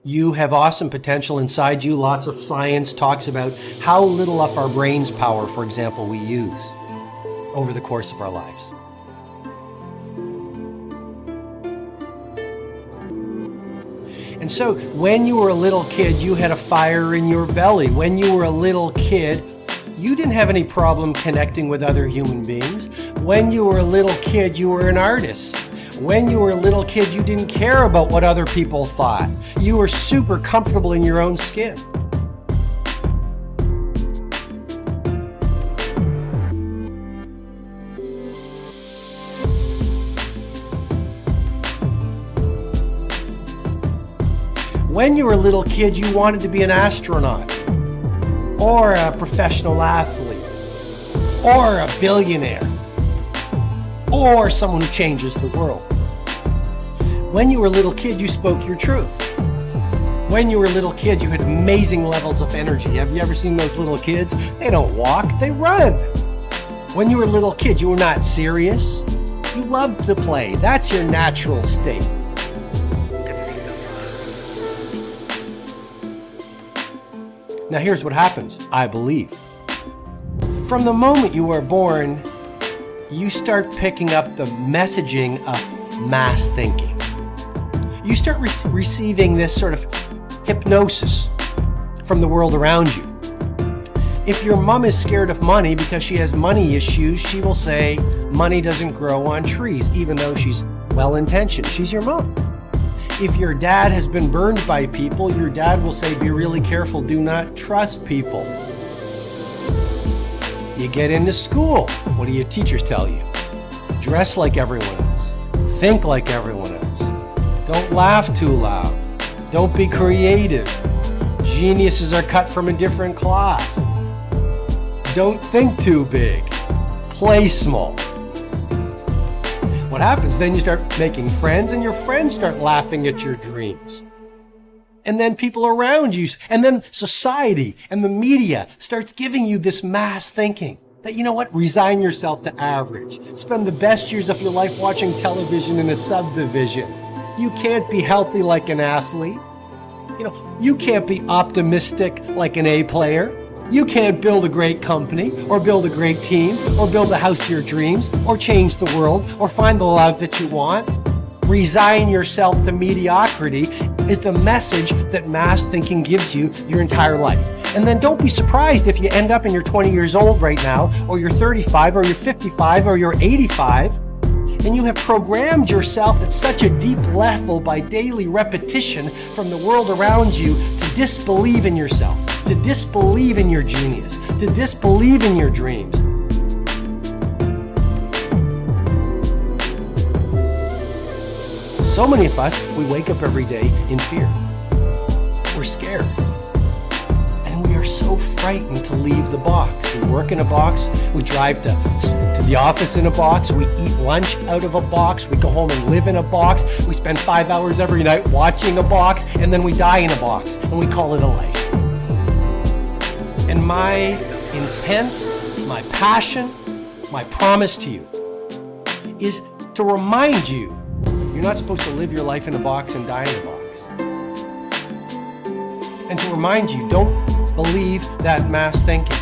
You have awesome potential inside you. Lots of science talks about how little of our brain's power, for example, we use over the course of our lives. And so when you were a little kid, you had a fire in your belly. When you were a little kid, you didn't have any problem connecting with other human beings. When you were a little kid, you were an artist. When you were a little kid, you didn't care about what other people thought. You were super comfortable in your own skin. When you were a little kid, you wanted to be an astronaut, or a professional athlete, or a billionaire, or someone who changes the world. When you were a little kid, you spoke your truth. When you were a little kid, you had amazing levels of energy. Have you ever seen those little kids? They don't walk, they run. When you were a little kid, you were not serious. You loved to play. That's your natural state. Now here's what happens, I believe. From the moment you are born, you start picking up the messaging of mass thinking. You start receiving this sort of hypnosis from the world around you. If your mom is scared of money because she has money issues, she will say, money doesn't grow on trees, even though she's well-intentioned. She's your mom. If your dad has been burned by people, your dad will say, be really careful, do not trust people. You get into school, what do your teachers tell you? Dress like everyone else. Think like everyone else. Don't laugh too loud. Don't be creative. Geniuses are cut from a different cloth. Don't think too big. Play small. What happens? Then you start making friends, and your friends start laughing at your dreams. And then people around you, and then society and the media starts giving you this mass thinking that, you know what, resign yourself to average. Spend the best years of your life watching television in a subdivision. You can't be healthy like an athlete. You can't be optimistic like an A player. You can't build a great company, or build a great team, or build a house of your dreams, or change the world, or find the love that you want. Resign yourself to mediocrity is the message that mass thinking gives you your entire life. And then don't be surprised if you end up and you're 20 years old right now, or you're 35, or you're 55, or you're 85, and you have programmed yourself at such a deep level by daily repetition from the world around you to disbelieve in yourself, to disbelieve in your genius, to disbelieve in your dreams. So many of us, we wake up every day in fear. We're scared. And we are so frightened to leave the box. We work in a box, we drive to the office in a box, we eat lunch out of a box, we go home and live in a box, we spend 5 hours every night watching a box, and then we die in a box, and we call it a life. And my intent, my passion, my promise to you is to remind you, you're not supposed to live your life in a box and die in a box. And to remind you, don't believe that mass thinking.